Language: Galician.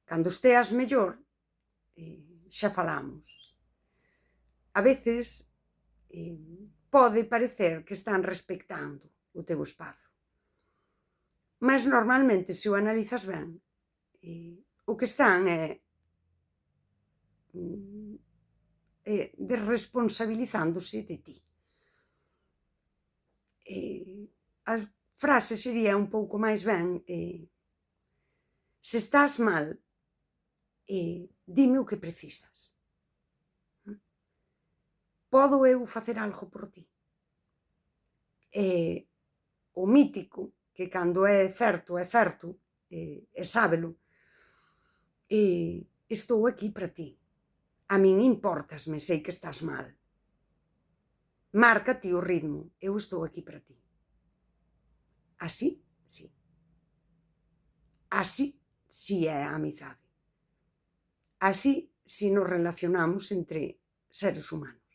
Cando esteas mellor, xa falamos. A veces pode parecer que están respectando o teu espazo, mas normalmente, se o analizas ben, o que están desresponsabilizándose de ti. A frase sería un pouco máis ben: se estás mal, dime o que precisas. Podo eu facer algo por ti? O mítico, que cando é certo, e sábelo, estou aquí para ti. A min impórtasme, sei que estás mal. Marca ti o ritmo, eu estou aquí para ti. Así, sí. Así, sí é a amizade. Así, si nos relacionamos entre seres humanos.